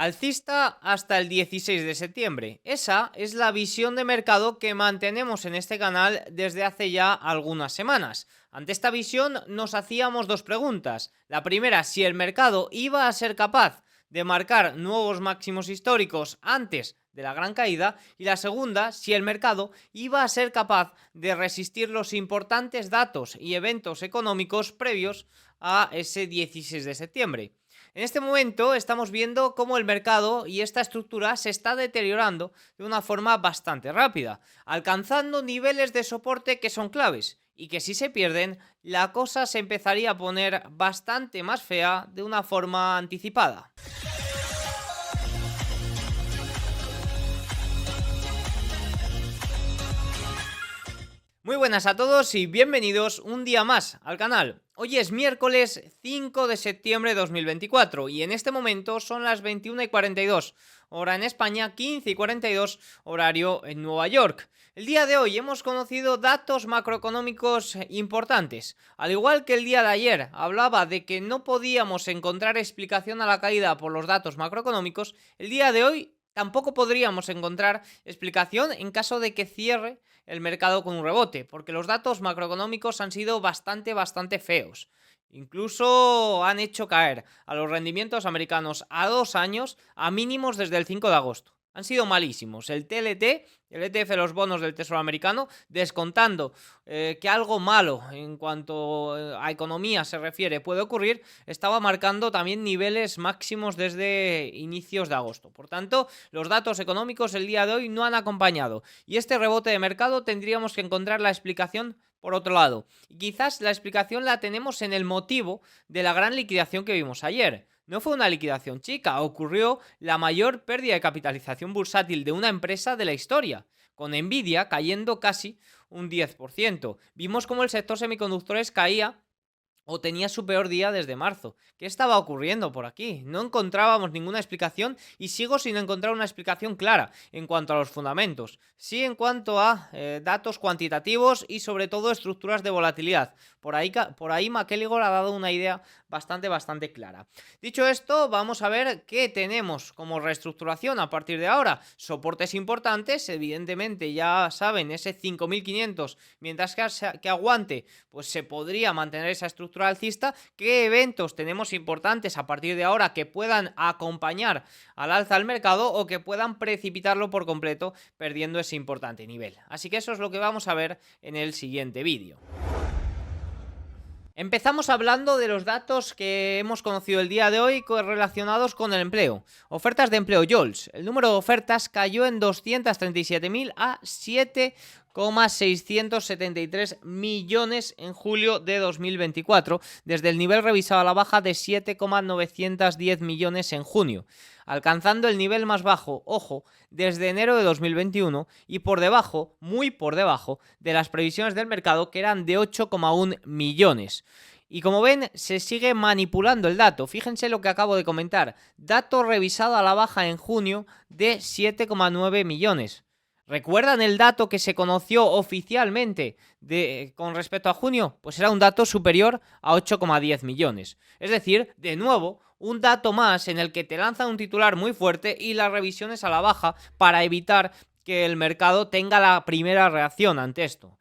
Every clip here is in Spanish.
Alcista hasta el 16 de septiembre. Esa es la visión de mercado que mantenemos en este canal desde hace ya algunas semanas. Ante esta visión nos hacíamos dos preguntas. La primera, si el mercado iba a ser capaz de marcar nuevos máximos históricos antes de la gran caída, y la segunda, si el mercado iba a ser capaz de resistir los importantes datos y eventos económicos previos a ese 16 de septiembre. En este momento estamos viendo cómo el mercado y esta estructura se está deteriorando de una forma bastante rápida, alcanzando niveles de soporte que son claves y que si se pierden, la cosa se empezaría a poner bastante más fea de una forma anticipada. Muy buenas a todos y bienvenidos un día más al canal. Hoy es miércoles 5 de septiembre de 2024 y en este momento son las 21:42, hora en España, 15:42 horario en Nueva York. El día de hoy hemos conocido datos macroeconómicos importantes. Al igual que el día de ayer hablaba de que no podíamos encontrar explicación a la caída por los datos macroeconómicos, el día de hoy tampoco podríamos encontrar explicación en caso de que cierre el mercado con un rebote, porque los datos macroeconómicos han sido bastante feos. Incluso han hecho caer a los rendimientos americanos a 2 años a mínimos desde el 5 de agosto. Han sido malísimos. El TLT, el ETF, los bonos del Tesoro americano, descontando que algo malo en cuanto a economía se refiere puede ocurrir, estaba marcando también niveles máximos desde inicios de agosto. Por tanto, los datos económicos el día de hoy no han acompañado y este rebote de mercado tendríamos que encontrar la explicación por otro lado. Y quizás la explicación la tenemos en el motivo de la gran liquidación que vimos ayer. No fue una liquidación chica, ocurrió la mayor pérdida de capitalización bursátil de una empresa de la historia, con Nvidia cayendo casi un 10%. Vimos cómo el sector semiconductores caía o tenía su peor día desde marzo. ¿Qué estaba ocurriendo por aquí? No encontrábamos ninguna explicación y sigo sin encontrar una explicación clara en cuanto a los fundamentos. Sí en cuanto a datos cuantitativos y sobre todo estructuras de volatilidad. Por ahí McElligor ha dado una idea bastante clara. Dicho esto, vamos a ver qué tenemos como reestructuración a partir de ahora. Soportes importantes, evidentemente ya saben, ese 5.500, mientras que aguante, pues se podría mantener esa estructura alcista. ¿Qué eventos tenemos importantes a partir de ahora que puedan acompañar al alza al mercado o que puedan precipitarlo por completo perdiendo ese importante nivel? Así que eso es lo que vamos a ver en el siguiente vídeo. Empezamos hablando de los datos que hemos conocido el día de hoy relacionados con el empleo. Ofertas de empleo JOLTS. El número de ofertas cayó en 237.000 a 7,673 millones en julio de 2024, desde el nivel revisado a la baja de 7,910 millones en junio, alcanzando el nivel más bajo, ojo, desde enero de 2021 y por debajo, muy por debajo, de las previsiones del mercado que eran de 8,1 millones. Y como ven, se sigue manipulando el dato. Fíjense lo que acabo de comentar. Dato revisado a la baja en junio de 7,9 millones. ¿Recuerdan el dato que se conoció oficialmente con respecto a junio? Pues era un dato superior a 8,10 millones. Es decir, de nuevo, un dato más en el que te lanzan un titular muy fuerte y las revisiones a la baja para evitar que el mercado tenga la primera reacción ante esto.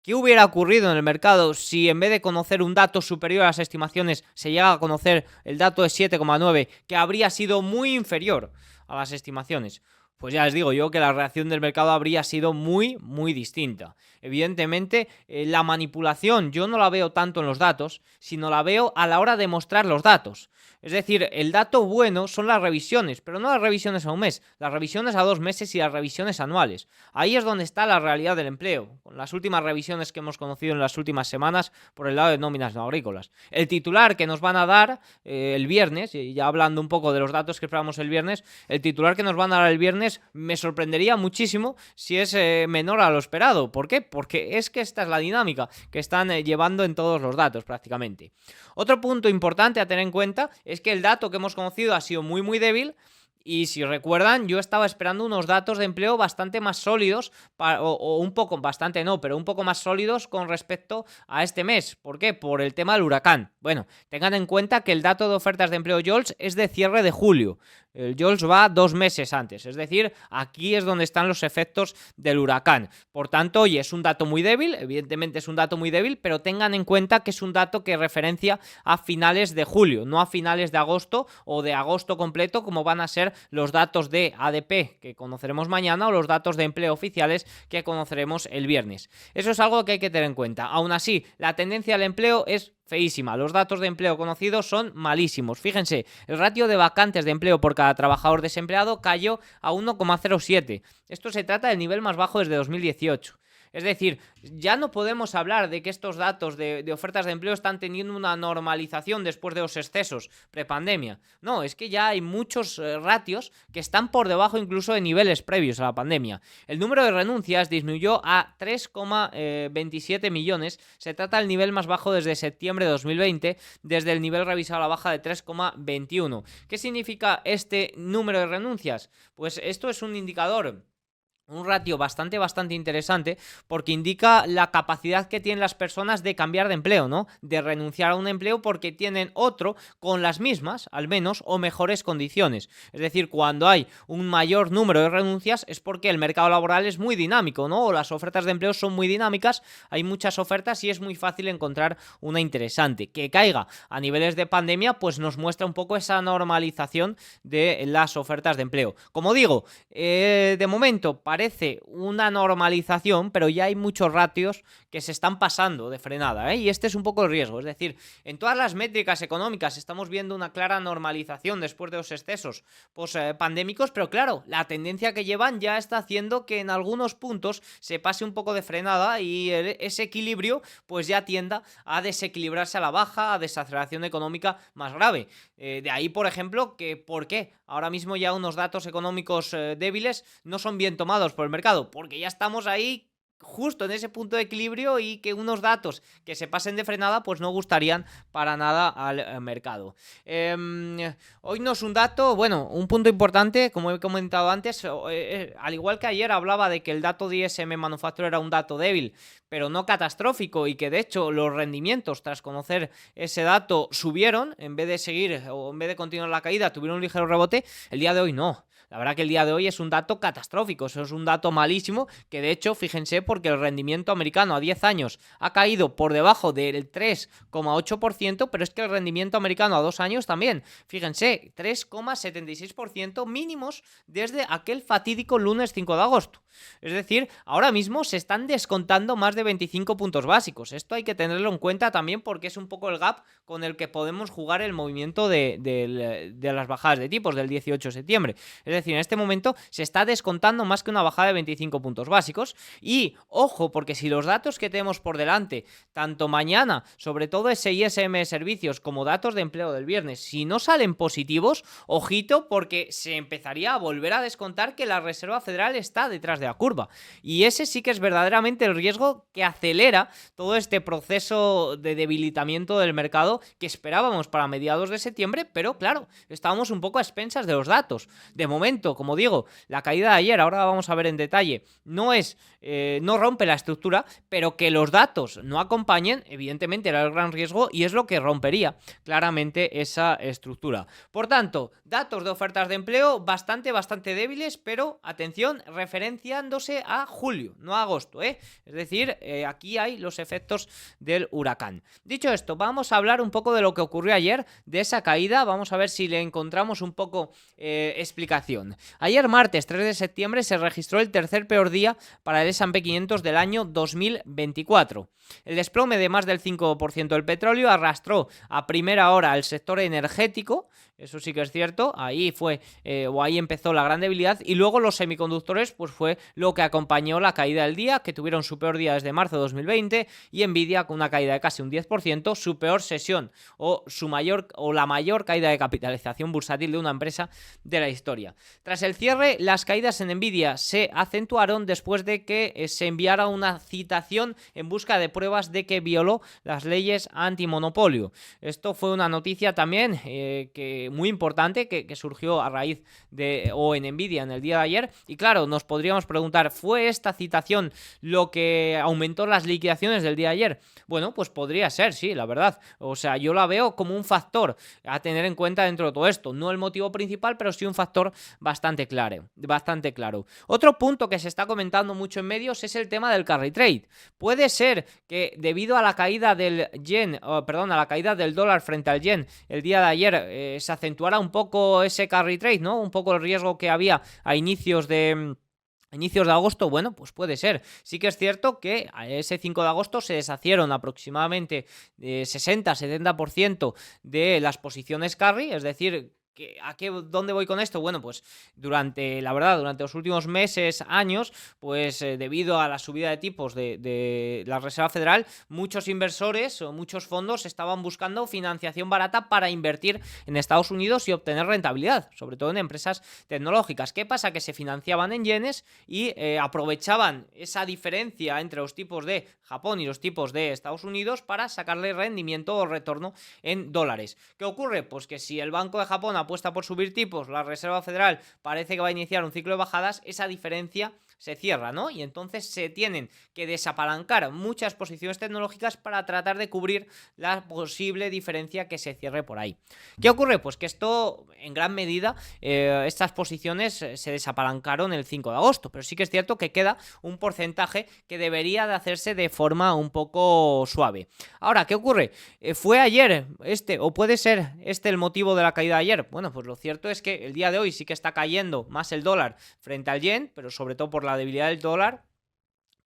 ¿Qué hubiera ocurrido en el mercado si en vez de conocer un dato superior a las estimaciones se llega a conocer el dato de 7,9, que habría sido muy inferior a las estimaciones? Pues ya les digo yo que la reacción del mercado habría sido muy distinta. Evidentemente, la manipulación yo no la veo tanto en los datos, sino la veo a la hora de mostrar los datos. Es decir, el dato bueno son las revisiones, pero no las revisiones a un mes, las revisiones a 2 meses y las revisiones anuales. Ahí es donde está la realidad del empleo, con las últimas revisiones que hemos conocido en las últimas semanas por el lado de nóminas no agrícolas. El titular que nos van a dar el viernes, y ya hablando un poco de los datos que esperamos el viernes, el titular que nos van a dar el viernes me sorprendería muchísimo si es menor a lo esperado. ¿Por qué? Porque es que esta es la dinámica que están llevando en todos los datos prácticamente. Otro punto importante a tener en cuenta es que el dato que hemos conocido ha sido muy débil. Y si recuerdan, yo estaba esperando unos datos de empleo bastante más sólidos, un poco más sólidos con respecto a este mes. ¿Por qué? Por el tema del huracán. Bueno, tengan en cuenta que el dato de ofertas de empleo JOLTS es de cierre de julio. El JOLTS va 2 meses antes, es decir, aquí es donde están los efectos del huracán. Por tanto, oye, es un dato muy débil, evidentemente es un dato muy débil, pero tengan en cuenta que es un dato que referencia a finales de julio, no a finales de agosto o de agosto completo, como van a ser los datos de ADP que conoceremos mañana o los datos de empleo oficiales que conoceremos el viernes. Eso es algo que hay que tener en cuenta. Aún así, la tendencia del empleo es feísima. Los datos de empleo conocidos son malísimos. Fíjense, el ratio de vacantes de empleo por cada trabajador desempleado cayó a 1,07. Esto se trata del nivel más bajo desde 2018. Es decir, ya no podemos hablar de que estos datos de ofertas de empleo están teniendo una normalización después de los excesos prepandemia. No, es que ya hay muchos ratios que están por debajo incluso de niveles previos a la pandemia. El número de renuncias disminuyó a 3,27 millones. Se trata del nivel más bajo desde septiembre de 2020, desde el nivel revisado a la baja de 3,21. ¿Qué significa este número de renuncias? Pues esto es un indicador, un ratio bastante interesante, porque indica la capacidad que tienen las personas de cambiar de empleo, ¿no? De renunciar a un empleo porque tienen otro con las mismas, al menos, o mejores condiciones. Es decir, cuando hay un mayor número de renuncias es porque el mercado laboral es muy dinámico, ¿no? O las ofertas de empleo son muy dinámicas, hay muchas ofertas y es muy fácil encontrar una interesante. Que caiga a niveles de pandemia, pues nos muestra un poco esa normalización de las ofertas de empleo. Como digo, de momento parece una normalización, pero ya hay muchos ratios que se están pasando de frenada, ¿eh? Y este es un poco el riesgo. Es decir, en todas las métricas económicas estamos viendo una clara normalización después de los excesos pandémicos, pero claro, la tendencia que llevan ya está haciendo que en algunos puntos se pase un poco de frenada y ese equilibrio pues ya tienda a desequilibrarse a la baja, a desaceleración económica más grave. De ahí, por ejemplo, que ¿por qué ahora mismo ya unos datos económicos débiles no son bien tomados por el mercado? Porque ya estamos ahí justo en ese punto de equilibrio y que unos datos que se pasen de frenada pues no gustarían para nada al mercado. Hoy no es un dato, bueno, un punto importante, como he comentado antes, al igual que ayer hablaba de que el dato de ISM Manufacturing era un dato débil, pero no catastrófico, y que de hecho los rendimientos tras conocer ese dato subieron, en vez de seguir o en vez de continuar la caída tuvieron un ligero rebote. El día de hoy no. La verdad que el día de hoy es un dato catastrófico, eso es un dato malísimo, que de hecho, fíjense, porque el rendimiento americano a 10 años ha caído por debajo del 3,8%, pero es que el rendimiento americano a 2 años también, fíjense, 3,76% mínimos desde aquel fatídico lunes 5 de agosto. Es decir, ahora mismo se están descontando más de 25 puntos básicos. Esto hay que tenerlo en cuenta también porque es un poco el gap con el que podemos jugar el movimiento de las bajadas de tipos del 18 de septiembre. Es decir, en este momento se está descontando más que una bajada de 25 puntos básicos. Y ojo, porque si los datos que tenemos por delante, tanto mañana, sobre todo ese ISM de servicios como datos de empleo del viernes, si no salen positivos, ojito, porque se empezaría a volver a descontar que la Reserva Federal está detrás de la curva. Y ese sí que es verdaderamente el riesgo que acelera todo este proceso de debilitamiento del mercado que esperábamos para mediados de septiembre, pero claro, estábamos un poco a expensas de los datos. De momento, como digo, la caída de ayer, ahora vamos a ver en detalle, no rompe la estructura, pero que los datos no acompañen, evidentemente era el gran riesgo y es lo que rompería claramente esa estructura. Por tanto, datos de ofertas de empleo bastante débiles, pero atención, referenciándose a julio, no a agosto, ¿eh? Es decir, aquí hay los efectos del huracán. Dicho esto, vamos a hablar un poco de lo que ocurrió ayer, de esa caída, vamos a ver si le encontramos un poco explicación. Ayer martes 3 de septiembre se registró el tercer peor día para el S&P 500 del año 2024. El desplome de más del 5% del petróleo arrastró a primera hora al sector energético, eso sí que es cierto, ahí empezó la gran debilidad, y luego los semiconductores pues fue lo que acompañó la caída del día, que tuvieron su peor día desde marzo de 2020, y Nvidia con una caída de casi un 10%, su peor sesión o la mayor caída de capitalización bursátil de una empresa de la historia. Tras el cierre, las caídas en Nvidia se acentuaron después de que se enviara una citación en busca de pruebas de que violó las leyes antimonopolio. Esto fue una noticia también muy importante que surgió a raíz de en Nvidia en el día de ayer. Y claro, nos podríamos preguntar, ¿fue esta citación lo que aumentó las liquidaciones del día de ayer? Bueno, pues podría ser, sí, la verdad. O sea, yo la veo como un factor a tener en cuenta dentro de todo esto. No el motivo principal, pero sí un factor bastante claro. Otro punto que se está comentando mucho en medios es el tema del carry trade. Puede ser que debido a la caída del a la caída del dólar frente al yen el día de ayer se acentuara un poco ese carry trade, ¿no? Un poco el riesgo que había a inicios de agosto. Bueno, pues puede ser. Sí que es cierto que a ese 5 de agosto se deshacieron aproximadamente 60-70% de las posiciones carry, es decir, ¿dónde voy con esto? Bueno, pues durante los últimos meses, años, pues debido a la subida de tipos de la Reserva Federal, muchos inversores o muchos fondos estaban buscando financiación barata para invertir en Estados Unidos y obtener rentabilidad, sobre todo en empresas tecnológicas. ¿Qué pasa? Que se financiaban en yenes y aprovechaban esa diferencia entre los tipos de Japón y los tipos de Estados Unidos para sacarle rendimiento o retorno en dólares. ¿Qué ocurre? Pues que si el Banco de Japón apuesta por subir tipos, la Reserva Federal parece que va a iniciar un ciclo de bajadas, esa diferencia se cierra, ¿no? Y entonces se tienen que desapalancar muchas posiciones tecnológicas para tratar de cubrir la posible diferencia que se cierre por ahí. ¿Qué ocurre? Pues que esto, en gran medida, estas posiciones se desapalancaron el 5 de agosto, pero sí que es cierto que queda un porcentaje que debería de hacerse de forma un poco suave. Ahora, ¿qué ocurre? ¿Fue ayer o puede ser el motivo de la caída de ayer? Bueno, pues lo cierto es que el día de hoy sí que está cayendo más el dólar frente al yen, pero sobre todo por la debilidad del dólar.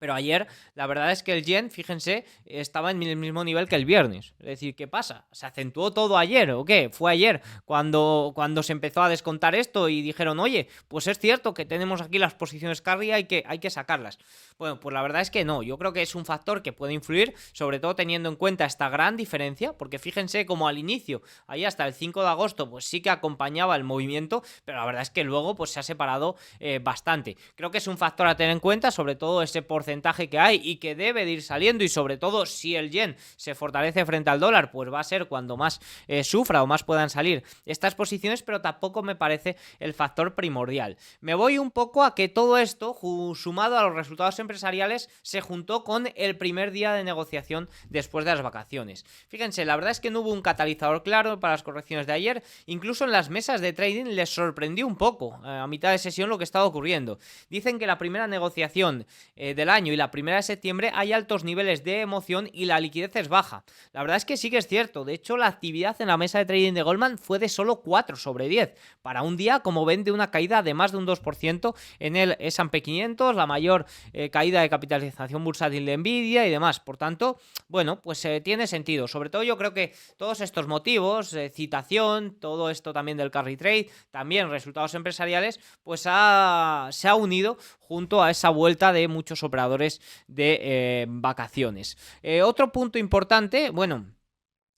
Pero ayer, la verdad es que el yen, fíjense, estaba en el mismo nivel que el viernes. Es decir, ¿qué pasa? ¿Se acentuó todo ayer o qué? ¿Fue ayer cuando se empezó a descontar esto y dijeron, oye, pues es cierto que tenemos aquí las posiciones carry, hay que sacarlas? Bueno, pues la verdad es que no. Yo creo que es un factor que puede influir, sobre todo teniendo en cuenta esta gran diferencia, porque fíjense como al inicio, ahí hasta el 5 de agosto, pues sí que acompañaba el movimiento, pero la verdad es que luego pues se ha separado bastante. Creo que es un factor a tener en cuenta, sobre todo ese porcentaje que hay y que debe de ir saliendo, y sobre todo si el yen se fortalece frente al dólar, pues va a ser cuando más sufra o más puedan salir estas posiciones, pero tampoco me parece el factor primordial. Me voy un poco a que todo esto, sumado a los resultados empresariales, se juntó con el primer día de negociación después de las vacaciones. Fíjense, la verdad es que no hubo un catalizador claro para las correcciones de ayer. Incluso en las mesas de trading les sorprendió un poco a mitad de sesión lo que estaba ocurriendo. Dicen que la primera negociación del año y la primera de septiembre hay altos niveles de emoción y la liquidez es baja. La verdad es que sí que es cierto. De hecho, la actividad en la mesa de trading de Goldman fue de solo 4/10 para un día, como ven, de una caída de más de un 2% en el S&P 500, la mayor caída de capitalización bursátil de Nvidia y demás. Por tanto, bueno, pues tiene sentido. Sobre todo yo creo que todos estos motivos, citación, todo esto también del carry trade, también resultados empresariales, pues se ha unido junto a esa vuelta de muchos operadores de vacaciones. Otro punto importante, bueno,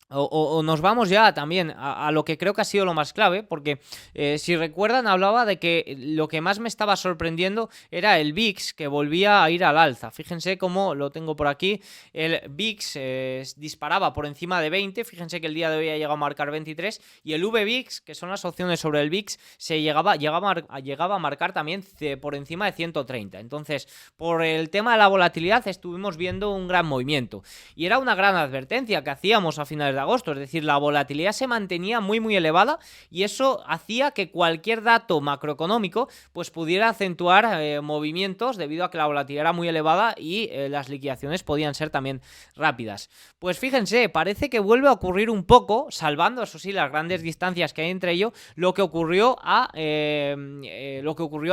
o nos vamos ya también a lo que creo que ha sido lo más clave, porque si recuerdan hablaba de que lo que más me estaba sorprendiendo era el VIX, que volvía a ir al alza. Fíjense cómo lo tengo por aquí, el VIX disparaba por encima de 20, fíjense que el día de hoy ha llegado a marcar 23, y el VVIX, que son las opciones sobre el VIX, llegaba a marcar también por encima de 130. Entonces, por el tema de la volatilidad estuvimos viendo un gran movimiento, y era una gran advertencia que hacíamos a finales de agosto, es decir, la volatilidad se mantenía muy elevada, y eso hacía que cualquier dato macroeconómico pues pudiera acentuar movimientos debido a que la volatilidad era muy elevada y las liquidaciones podían ser también rápidas. Pues fíjense, parece que vuelve a ocurrir un poco, salvando eso sí las grandes distancias que hay entre ello, lo que ocurrió a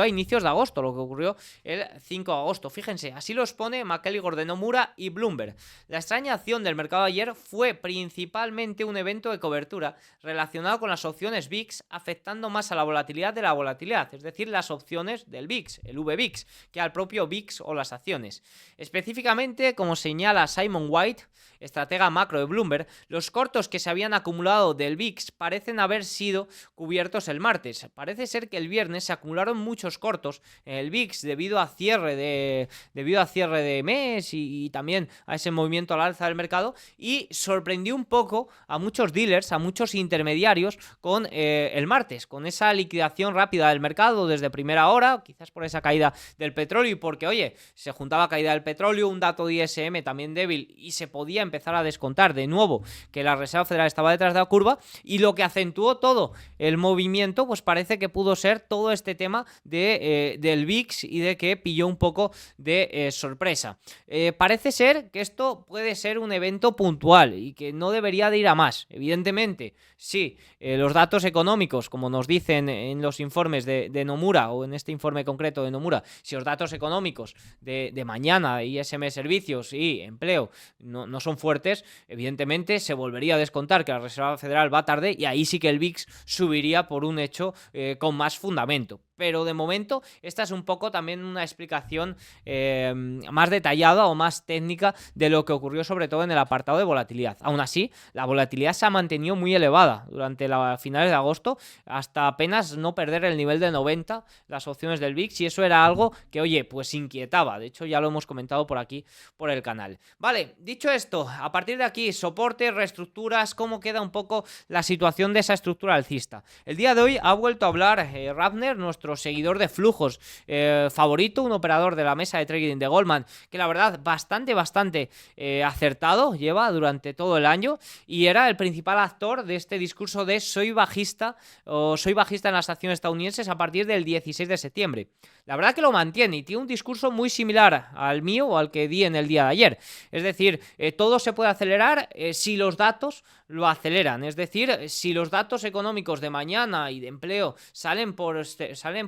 inicios de agosto, lo que ocurrió el 5 de agosto. Fíjense, así lo expone McKelly, Gordon, Nomura y Bloomberg. La extraña acción del mercado de ayer fue principalmente principalmente un evento de cobertura relacionado con las opciones VIX, afectando más a la volatilidad de la volatilidad, es decir, las opciones del VIX, el VVIX, que al propio VIX o las acciones. Específicamente, como señala Simon White, estratega macro de Bloomberg, los cortos que se habían acumulado del VIX parecen haber sido cubiertos el martes. Parece ser que el viernes se acumularon muchos cortos en el VIX debido a cierre de mes y también a ese movimiento al alza del mercado, y sorprendió un poco a muchos dealers, a muchos intermediarios con el martes, con esa liquidación rápida del mercado desde primera hora, quizás por esa caída del petróleo y porque, oye, se juntaba caída del petróleo, un dato de ISM también débil y se podía empezar a descontar de nuevo que la Reserva Federal estaba detrás de la curva, y lo que acentuó todo el movimiento pues parece que pudo ser todo este tema del VIX y de que pilló un poco de sorpresa. Parece ser que esto puede ser un evento puntual y que no debería de ir a más. Evidentemente, sí, los datos económicos, como nos dicen en los informes de Nomura, o en este informe concreto de Nomura, si los datos económicos de mañana, ISM servicios y empleo, no son fuertes, evidentemente se volvería a descontar que la Reserva Federal va tarde y ahí sí que el VIX subiría por un hecho con más fundamento. Pero de momento esta es un poco también una explicación más detallada o más técnica de lo que ocurrió sobre todo en el apartado de volatilidad. Aún así, la volatilidad se ha mantenido muy elevada durante las finales de agosto, hasta apenas no perder el nivel de 90 las opciones del VIX, y eso era algo que, oye, pues inquietaba. De hecho, ya lo hemos comentado por aquí, por el canal. Vale, dicho esto, a partir de aquí, soporte, reestructuras, ¿cómo queda un poco la situación de esa estructura alcista? El día de hoy ha vuelto a hablar Ravner, nuestro seguidor de flujos favorito, un operador de la mesa de trading de Goldman, que la verdad bastante acertado lleva durante todo el año, y era el principal actor de este discurso de soy bajista en las acciones estadounidenses a partir del 16 de septiembre. La verdad que lo mantiene y tiene un discurso muy similar al mío o al que di en el día de ayer. Es decir, todo se puede acelerar si los datos lo aceleran. Es decir, si los datos económicos de mañana y de empleo salen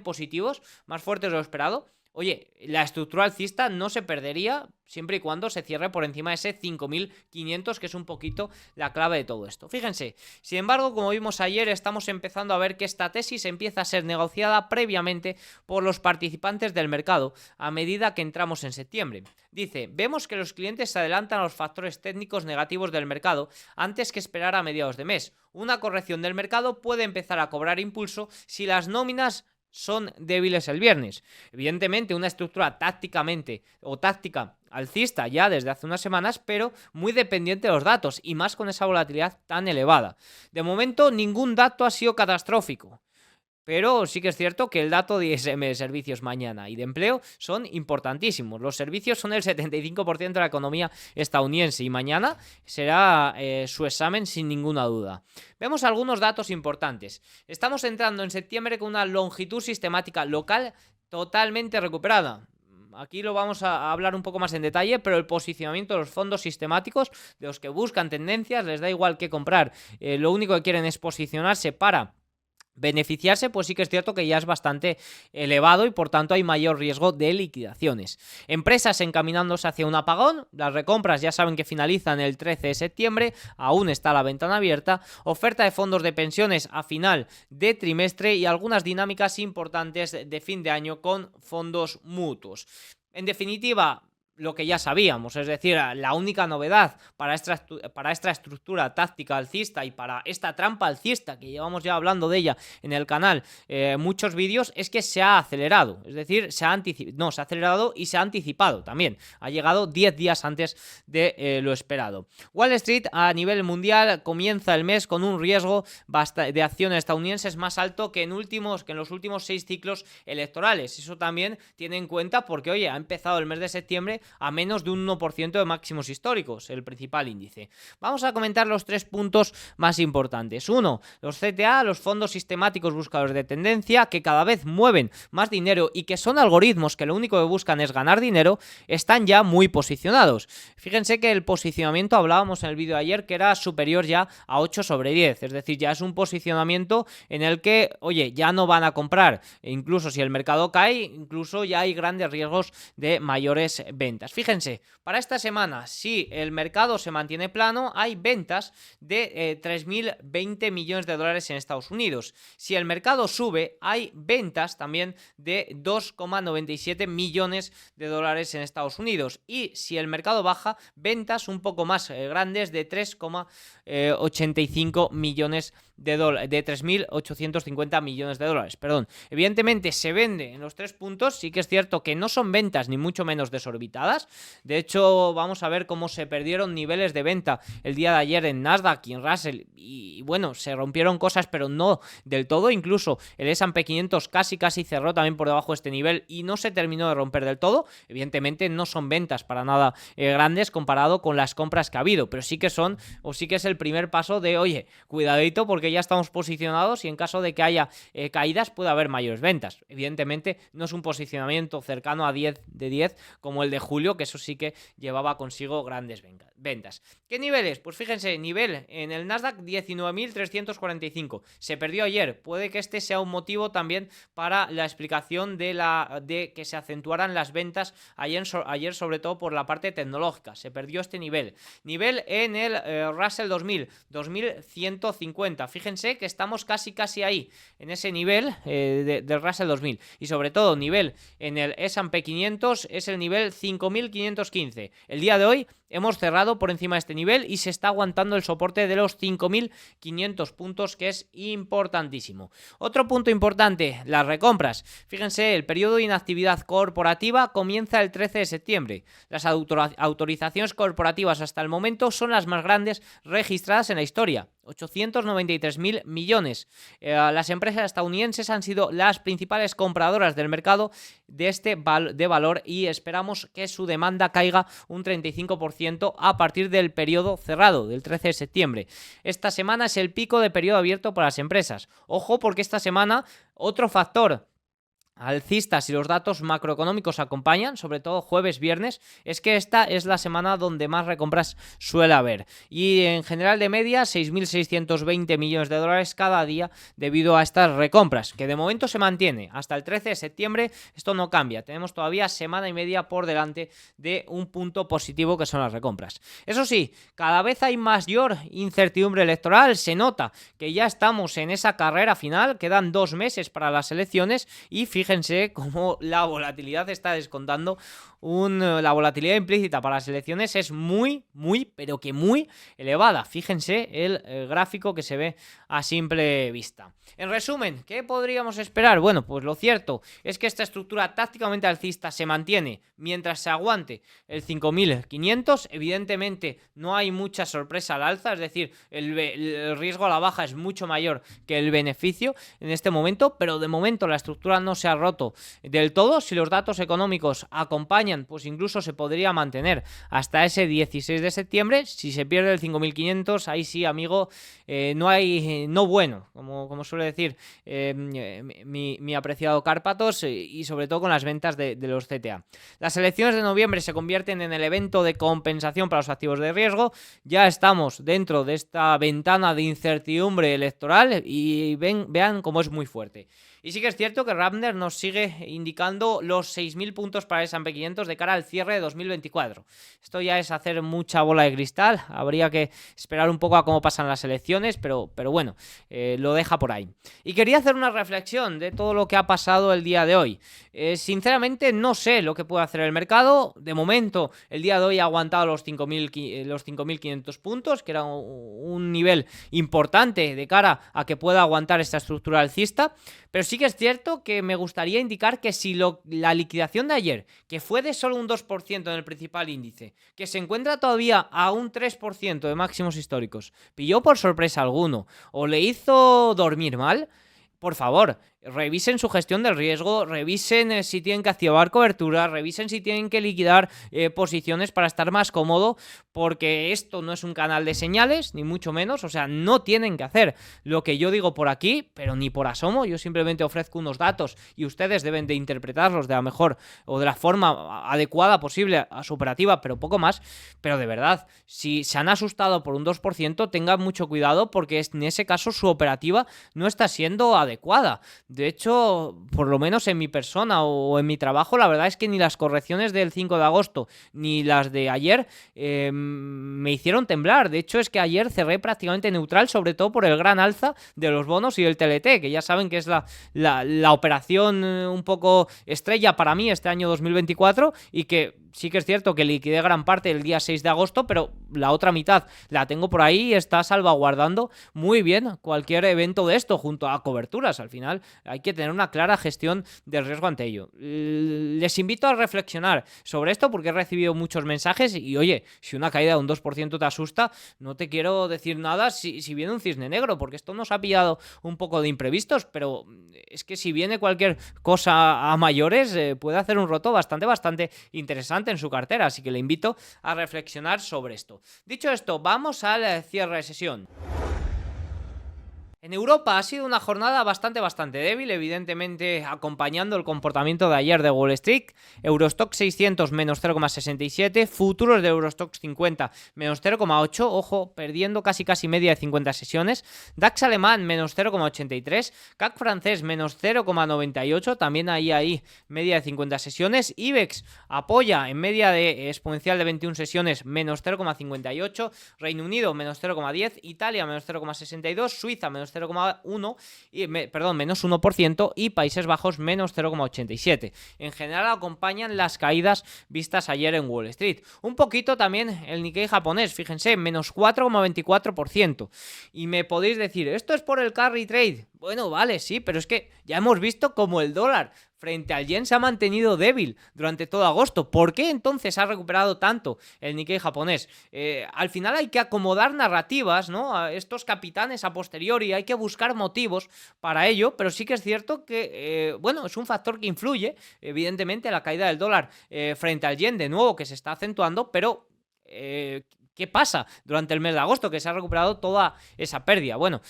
positivos, más fuertes de lo esperado, oye, la estructura alcista no se perdería siempre y cuando se cierre por encima de ese 5.500, que es un poquito la clave de todo esto. Fíjense, sin embargo, como vimos ayer, estamos empezando a ver que esta tesis empieza a ser negociada previamente por los participantes del mercado a medida que entramos en septiembre. Dice, vemos que los clientes se adelantan a los factores técnicos negativos del mercado antes que esperar a mediados de mes. Una corrección del mercado puede empezar a cobrar impulso si las nóminas son débiles el viernes. Evidentemente, una estructura táctica alcista ya desde hace unas semanas, pero muy dependiente de los datos y más con esa volatilidad tan elevada. De momento, ningún dato ha sido catastrófico. Pero sí que es cierto que el dato de ISM de servicios mañana y de empleo son importantísimos. Los servicios son el 75% de la economía estadounidense y mañana será su examen sin ninguna duda. Vemos algunos datos importantes. Estamos entrando en septiembre con una longitud sistemática local totalmente recuperada. Aquí lo vamos a hablar un poco más en detalle, pero el posicionamiento de los fondos sistemáticos, de los que buscan tendencias, les da igual qué comprar. Lo único que quieren es posicionarse para beneficiarse, pues sí que es cierto que ya es bastante elevado y por tanto hay mayor riesgo de liquidaciones. Empresas encaminándose hacia un apagón, las recompras ya saben que finalizan el 13 de septiembre, aún está la ventana abierta, oferta de fondos de pensiones a final de trimestre y algunas dinámicas importantes de fin de año con fondos mutuos. En definitiva, lo que ya sabíamos, es decir, la única novedad para esta estructura táctica alcista y para esta trampa alcista que llevamos ya hablando de ella en el canal muchos vídeos, es que se ha acelerado, es decir, se ha acelerado y se ha anticipado también, ha llegado 10 días antes de lo esperado. Wall Street a nivel mundial comienza el mes con un riesgo de acciones estadounidenses más alto que en los últimos 6 ciclos electorales. Eso también tiene en cuenta porque, oye, ha empezado el mes de septiembre a menos de un 1% de máximos históricos, el principal índice. Vamos a comentar los 3 puntos más importantes. 1. Los CTA, los fondos sistemáticos buscadores de tendencia, que cada vez mueven más dinero y que son algoritmos que lo único que buscan es ganar dinero, están ya muy posicionados. Fíjense que el posicionamiento, hablábamos en el vídeo de ayer, que era superior ya a 8/10, es decir, ya es un posicionamiento en el que, oye, ya no van a comprar, e incluso si el mercado cae, incluso ya hay grandes riesgos de mayores ventas. ventas. Fíjense, para esta semana, si el mercado se mantiene plano, hay ventas de 3.020 millones de dólares en Estados Unidos. Si el mercado sube, hay ventas también de 2,97 millones de dólares en Estados Unidos. Y si el mercado baja, ventas un poco más grandes de 3,85 millones de dólares, de 3.850 millones de dólares, perdón. Evidentemente se vende en los 3 puntos, sí que es cierto que no son ventas ni mucho menos desorbitadas. De hecho, vamos a ver cómo se perdieron niveles de venta el día de ayer en Nasdaq y en Russell, y bueno, se rompieron cosas, pero no del todo. Incluso el S&P 500 casi cerró también por debajo de este nivel y no se terminó de romper del todo. Evidentemente no son ventas para nada grandes comparado con las compras que ha habido, pero sí que son, o sí que es el primer paso de, oye, cuidadito porque ya estamos posicionados y en caso de que haya caídas puede haber mayores ventas. Evidentemente no es un posicionamiento cercano a 10 de 10 como el de julio, que eso sí que llevaba consigo grandes ventas. ¿Qué niveles? Pues fíjense, nivel en el Nasdaq 19.345, se perdió ayer. Puede que este sea un motivo también para la explicación de que se acentuaran las ventas ayer, sobre todo por la parte tecnológica. Se perdió este nivel en el Russell 2000, 2150. Fíjense que estamos casi ahí en ese nivel del Russell 2000, y sobre todo nivel en el S&P 500 es el nivel 5515. El día de hoy hemos cerrado por encima de este nivel y se está aguantando el soporte de los 5.500 puntos, que es importantísimo. Otro punto importante, las recompras. Fíjense, el periodo de inactividad corporativa comienza el 13 de septiembre. Las autorizaciones corporativas hasta el momento son las más grandes registradas en la historia. 893.000 millones. Las empresas estadounidenses han sido las principales compradoras del mercado de valor y esperamos que su demanda caiga un 35% a partir del periodo cerrado del 13 de septiembre. Esta semana es el pico de periodo abierto para las empresas. Ojo, porque esta semana otro factor alcistas y los datos macroeconómicos acompañan, sobre todo jueves, viernes, es que esta es la semana donde más recompras suele haber. Y en general de media, 6.620 millones de dólares cada día debido a estas recompras, que de momento se mantiene. Hasta el 13 de septiembre esto no cambia. Tenemos todavía semana y media por delante de un punto positivo que son las recompras. Eso sí, cada vez hay mayor incertidumbre electoral. Se nota que ya estamos en esa carrera final, quedan 2 meses para las elecciones y fíjense cómo la volatilidad está descontando. La volatilidad implícita para las elecciones es muy, pero que muy elevada. Fíjense el gráfico que se ve a simple vista. En resumen, ¿qué podríamos esperar? Bueno, pues lo cierto es que esta estructura tácticamente alcista se mantiene mientras se aguante el 5.500. Evidentemente no hay mucha sorpresa al alza, es decir, el riesgo a la baja es mucho mayor que el beneficio en este momento, pero de momento la estructura no se ha roto del todo. Si los datos económicos acompañan, pues incluso se podría mantener hasta ese 16 de septiembre. Si se pierde el 5.500, ahí sí, amigo, no bueno, como suele decir mi apreciado Cárpatos, y sobre todo con las ventas de los CTA. Las elecciones de noviembre se convierten en el evento de compensación para los activos de riesgo. Ya estamos dentro de esta ventana de incertidumbre electoral y vean cómo es muy fuerte. Y sí que es cierto que Rappner nos sigue indicando los 6.000 puntos para el S&P 500 de cara al cierre de 2024. Esto ya es hacer mucha bola de cristal. Habría que esperar un poco a cómo pasan las elecciones, pero bueno, lo deja por ahí. Y quería hacer una reflexión de todo lo que ha pasado el día de hoy. Sinceramente no sé lo que puede hacer el mercado. De momento, el día de hoy ha aguantado los 5.500 puntos, que era un nivel importante de cara a que pueda aguantar esta estructura alcista. Pero sí que es cierto que me gustaría indicar que si la liquidación de ayer, que fue de solo un 2% en el principal índice, que se encuentra todavía a un 3% de máximos históricos, pilló por sorpresa alguno o le hizo dormir mal, por favor, revisen su gestión del riesgo, revisen si tienen que activar cobertura, revisen si tienen que liquidar posiciones para estar más cómodo, porque esto no es un canal de señales, ni mucho menos. O sea, no tienen que hacer lo que yo digo por aquí, pero ni por asomo. Yo simplemente ofrezco unos datos y ustedes deben de interpretarlos de la mejor o de la forma adecuada posible a su operativa, pero poco más. Pero de verdad, si se han asustado por un 2%, tengan mucho cuidado, porque en ese caso su operativa no está siendo adecuada. De hecho, por lo menos en mi persona o en mi trabajo, la verdad es que ni las correcciones del 5 de agosto ni las de ayer me hicieron temblar. De hecho, es que ayer cerré prácticamente neutral, sobre todo por el gran alza de los bonos y el TLT, que ya saben que es la operación un poco estrella para mí este año 2024 y que sí que es cierto que liquidé gran parte el día 6 de agosto, pero la otra mitad la tengo por ahí y está salvaguardando muy bien cualquier evento de esto junto a coberturas. Al final hay que tener una clara gestión del riesgo ante ello. Les invito a reflexionar sobre esto porque he recibido muchos mensajes y oye, si una caída de un 2% te asusta, no te quiero decir nada si viene un cisne negro, porque esto nos ha pillado un poco de imprevistos, pero es que si viene cualquier cosa a mayores puede hacer un roto bastante interesante en su cartera, así que le invito a reflexionar sobre esto. Dicho esto, vamos al cierre de sesión. En Europa ha sido una jornada bastante débil, evidentemente acompañando el comportamiento de ayer de Wall Street. Eurostoxx 600 menos 0,67, futuros de Eurostoxx 50 menos 0,8, ojo, perdiendo casi media de 50 sesiones. DAX alemán menos 0,83, CAC francés menos 0,98, también ahí media de 50 sesiones. IBEX apoya en media de exponencial de 21 sesiones menos 0,58, Reino Unido menos 0,10, Italia menos 0,62, Suiza menos 0,1 menos 1% y Países Bajos menos 0,87. En general acompañan las caídas vistas ayer en Wall Street. Un poquito también el Nikkei japonés, fíjense, menos 4,24%. Y me podéis decir, ¿esto es por el carry trade? Bueno, vale, sí, pero es que ya hemos visto cómo el dólar frente al yen se ha mantenido débil durante todo agosto. ¿Por qué entonces ha recuperado tanto el Nikkei japonés? Al final hay que acomodar narrativas, ¿no? A estos capitanes a posteriori, hay que buscar motivos para ello, pero sí que es cierto que, es un factor que influye, evidentemente, la caída del dólar frente al yen, de nuevo, que se está acentuando, pero ¿qué pasa durante el mes de agosto? Que se ha recuperado toda esa pérdida. Bueno,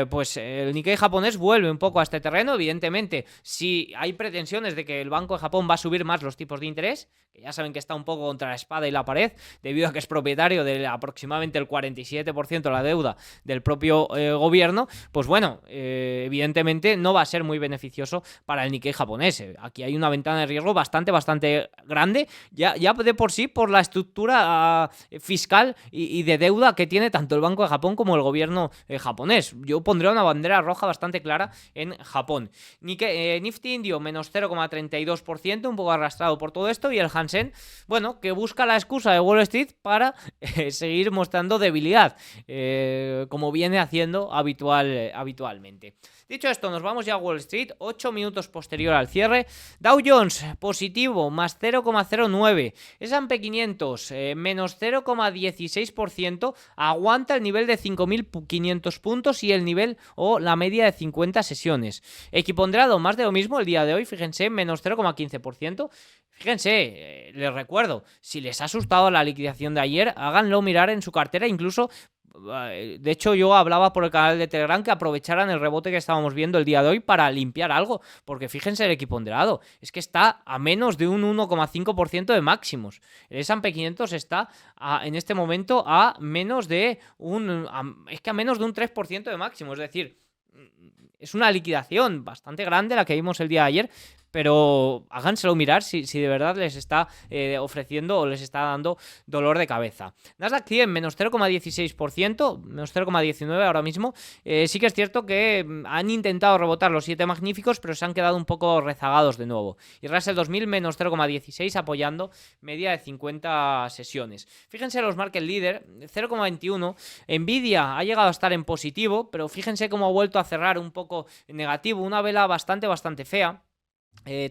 pues el Nikkei japonés vuelve un poco a este terreno. Evidentemente, si hay pretensiones de que el Banco de Japón va a subir más los tipos de interés, que ya saben que está un poco contra la espada y la pared, debido a que es propietario de aproximadamente el 47% de la deuda del propio gobierno, pues bueno, evidentemente no va a ser muy beneficioso para el Nikkei japonés. Aquí hay una ventana de riesgo bastante grande, ya de por sí, por la estructura fiscal y de deuda que tiene tanto el Banco de Japón como el gobierno japonés. Yo pondría una bandera roja bastante clara en Japón. Nifty indio menos 0,32%, un poco arrastrado por todo esto, y el Hansen, bueno, que busca la excusa de Wall Street para seguir mostrando debilidad, como viene haciendo habitualmente. Dicho esto, nos vamos ya a Wall Street, 8 minutos posterior al cierre. Dow Jones positivo, más 0,09. S&P 500 menos 0,16%. Aguanta el nivel de 5.500 puntos y el nivel o la media de 50 sesiones. Equiponderado, más de lo mismo el día de hoy, fíjense, menos 0,15%. Fíjense, les recuerdo, si les ha asustado la liquidación de ayer, háganlo mirar en su cartera, incluso. De hecho, yo hablaba por el canal de Telegram que aprovecharan el rebote que estábamos viendo el día de hoy para limpiar algo, porque fíjense el equiponderado, es que está a menos de un 1,5% de máximos. El S&P 500 está en este momento a menos de a menos de un 3% de máximo, es decir, es una liquidación bastante grande la que vimos el día de ayer, pero háganselo mirar si de verdad les está ofreciendo o les está dando dolor de cabeza. Nasdaq 100 menos 0,16%, menos 0,19 ahora mismo. Sí que es cierto que han intentado rebotar los 7 magníficos, pero se han quedado un poco rezagados de nuevo. Y Russell 2000 menos 0,16 apoyando media de 50 sesiones. Fíjense los market leader, 0,21. Nvidia ha llegado a estar en positivo, pero fíjense cómo ha vuelto a cerrar un poco en negativo, una vela bastante fea.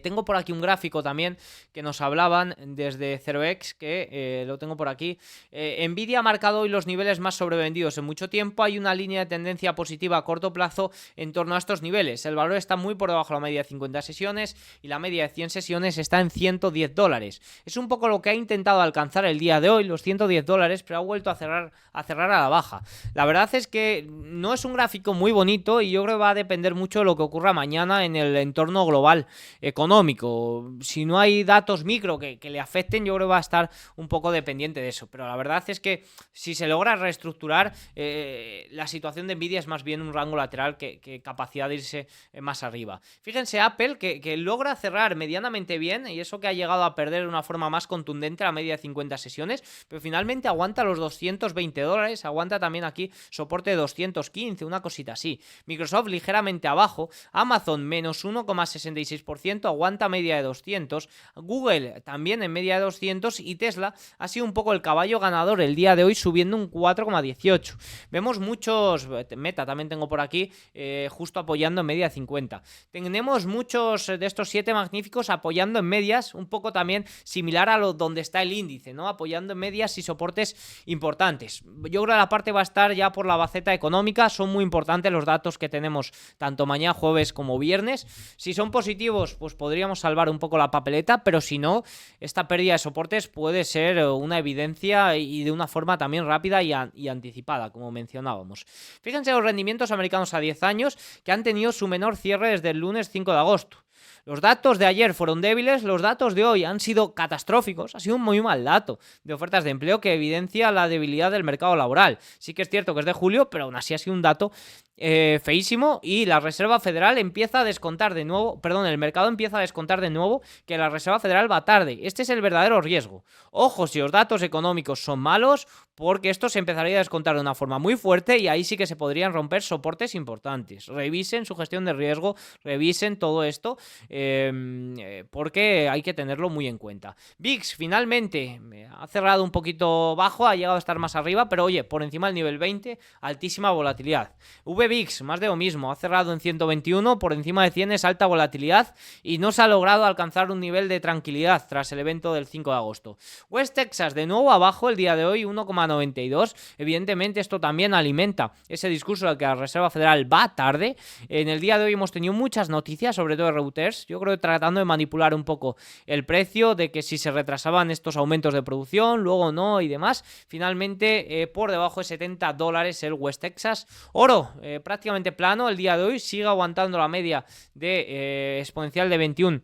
Tengo por aquí un gráfico también que nos hablaban desde 0x, que lo tengo por aquí. Nvidia ha marcado hoy los niveles más sobrevendidos en mucho tiempo. Hay una línea de tendencia positiva a corto plazo en torno a estos niveles. El valor está muy por debajo de la media de 50 sesiones y la media de 100 sesiones está en $110. Es un poco lo que ha intentado alcanzar el día de hoy, los $110, pero ha vuelto a cerrar a la baja. La verdad es que no es un gráfico muy bonito y yo creo que va a depender mucho de lo que ocurra mañana en el entorno global. económico. Si no hay datos micro que le afecten, yo creo que va a estar un poco dependiente de eso. Pero la verdad es que si se logra reestructurar, la situación de Nvidia es más bien un rango lateral que capacidad de irse más arriba. Fíjense Apple que logra cerrar medianamente bien, y eso que ha llegado a perder de una forma más contundente la media de 50 sesiones, pero finalmente aguanta los $220, aguanta también aquí soporte de 215, una cosita así. Microsoft ligeramente abajo, Amazon menos 1,66%, aguanta media de 200, Google también en media de 200 y Tesla ha sido un poco el caballo ganador el día de hoy, subiendo un 4,18. Vemos muchos, Meta también tengo por aquí, justo apoyando en media de 50. Tenemos muchos de estos 7 magníficos apoyando en medias, un poco también similar a donde está el índice, ¿no? Apoyando en medias y soportes importantes. Yo creo que la parte va a estar ya por la baceta económica, son muy importantes los datos que tenemos tanto mañana jueves como viernes. Si son positivos, pues podríamos salvar un poco la papeleta, pero si no, esta pérdida de soportes puede ser una evidencia y de una forma también rápida y anticipada, como mencionábamos. Fíjense los rendimientos americanos a 10 años que han tenido su menor cierre desde el lunes 5 de agosto. Los datos de ayer fueron débiles, los datos de hoy han sido catastróficos, ha sido un muy mal dato de ofertas de empleo que evidencia la debilidad del mercado laboral. Sí que es cierto que es de julio, pero aún así ha sido un dato feísimo, y la Reserva Federal empieza a descontar de nuevo, el mercado empieza a descontar de nuevo que la Reserva Federal va tarde. Este es el verdadero riesgo. Ojo si los datos económicos son malos, porque esto se empezaría a descontar de una forma muy fuerte y ahí sí que se podrían romper soportes importantes. Revisen su gestión de riesgo, revisen todo esto, porque hay que tenerlo muy en cuenta. VIX finalmente ha cerrado un poquito bajo, ha llegado a estar más arriba, pero oye, por encima del nivel 20, altísima volatilidad. VIX, más de lo mismo, ha cerrado en 121, por encima de 100 es alta volatilidad y no se ha logrado alcanzar un nivel de tranquilidad tras el evento del 5 de agosto. West Texas de nuevo abajo el día de hoy, 1,92. Evidentemente esto también alimenta ese discurso de que la Reserva Federal va tarde. En el día de hoy hemos tenido muchas noticias, sobre todo de Reuters, yo creo que tratando de manipular un poco el precio, de que si se retrasaban estos aumentos de producción, luego no y demás. Finalmente por debajo de $70 el West Texas. Oro prácticamente plano el día de hoy, sigue aguantando la media de exponencial de 21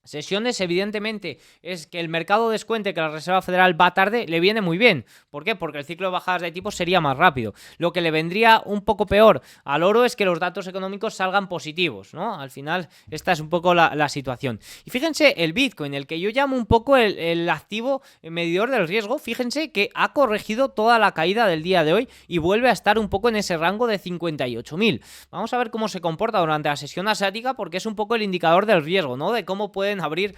sesiones. Evidentemente es que el mercado descuente que la Reserva Federal va tarde, le viene muy bien. ¿Por qué? Porque el ciclo de bajadas de tipos sería más rápido. Lo que le vendría un poco peor al oro es que los datos económicos salgan positivos, ¿no? Al final esta es un poco la situación. Y fíjense el Bitcoin, el que yo llamo un poco el activo medidor del riesgo, fíjense que ha corregido toda la caída del día de hoy y vuelve a estar un poco en ese rango de 58.000. Vamos a ver cómo se comporta durante la sesión asiática, porque es un poco el indicador del riesgo, ¿no? De cómo pueden abrir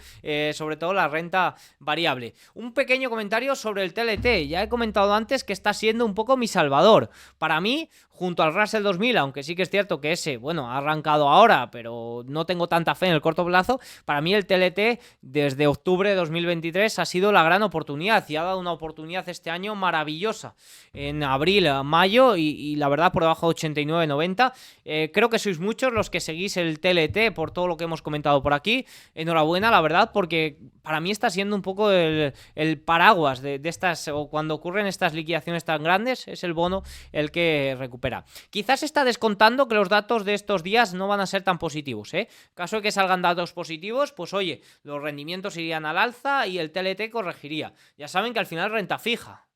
sobre todo la renta variable. Un pequeño comentario sobre el TLT. Ya he comentado antes que está siendo un poco mi salvador. Para mí, junto al Russell 2000, aunque sí que es cierto que ese, bueno, ha arrancado ahora, pero no tengo tanta fe en el corto plazo, para mí el TLT desde octubre de 2023 ha sido la gran oportunidad y ha dado una oportunidad este año maravillosa en abril, mayo y la verdad por debajo de 89,90. Creo que sois muchos los que seguís el TLT por todo lo que hemos comentado por aquí. Enhorabuena, la verdad, porque para mí está siendo un poco el paraguas de estas, o cuando ocurren estas liquidaciones tan grandes, es el bono el que recupera. Quizás está descontando que los datos de estos días no van a ser tan positivos, ¿eh? Caso de que salgan datos positivos, pues oye, los rendimientos irían al alza y el TLT corregiría. Ya saben que al final renta fija.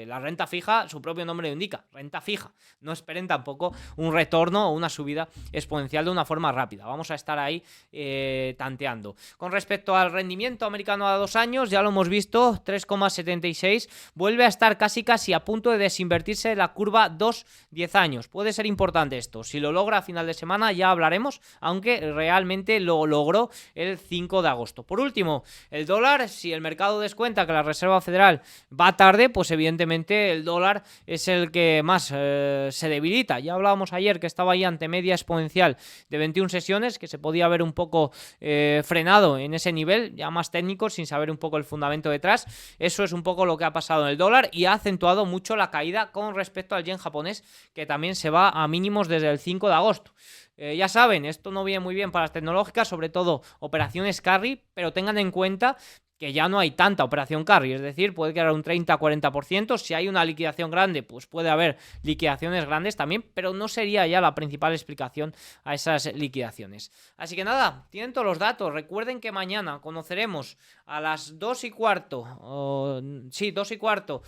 La renta fija, su propio nombre lo indica, renta fija. No esperen tampoco un retorno o una subida exponencial de una forma rápida. Vamos a estar ahí tanteando. Con respecto al rendimiento americano a 2 años, ya lo hemos visto, 3,76. Vuelve a estar casi a punto de desinvertirse la curva 2-10 años. Puede ser importante esto. Si lo logra a final de semana ya hablaremos, aunque realmente lo logró el 5 de agosto. Por último, el dólar, si el mercado descuenta que la Reserva Federal va tarde, pues evidentemente el dólar es el que más se debilita. Ya hablábamos ayer que estaba ahí ante media exponencial de 21 sesiones, que se podía ver un poco frenado en ese nivel, ya más técnico, sin saber un poco el fundamento detrás. Eso es un poco lo que ha pasado en el dólar y ha acentuado mucho la caída con respecto al yen japonés, que también se va a mínimos desde el 5 de agosto. Ya saben, esto no viene muy bien para las tecnológicas, sobre todo operaciones carry, pero tengan en cuenta que ya no hay tanta operación carry, es decir, puede quedar un 30-40%, si hay una liquidación grande, pues puede haber liquidaciones grandes también, pero no sería ya la principal explicación a esas liquidaciones. Así que nada, tienen todos los datos, recuerden que mañana conoceremos a las 2:15, sí, 2:15,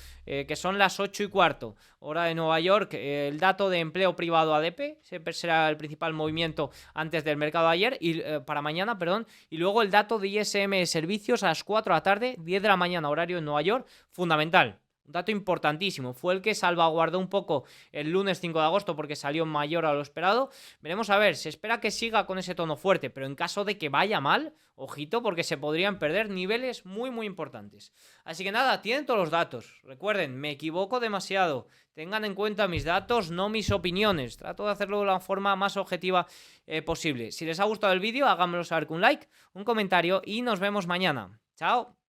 que son las 8:15, hora de Nueva York, el dato de empleo privado ADP, siempre será el principal movimiento antes del mercado de ayer, y para mañana, perdón, y luego el dato de ISM de servicios a las 4 de la tarde, 10 de la mañana, horario en Nueva York, fundamental. Un dato importantísimo, fue el que salvaguardó un poco el lunes 5 de agosto porque salió mayor a lo esperado. Veremos a ver, se espera que siga con ese tono fuerte, pero en caso de que vaya mal, ojito, porque se podrían perder niveles muy muy importantes. Así que nada, tienen todos los datos. Recuerden, me equivoco demasiado. Tengan en cuenta mis datos, no mis opiniones. Trato de hacerlo de la forma más objetiva posible. Si les ha gustado el vídeo, háganmelo saber con un like, un comentario y nos vemos mañana. Chao.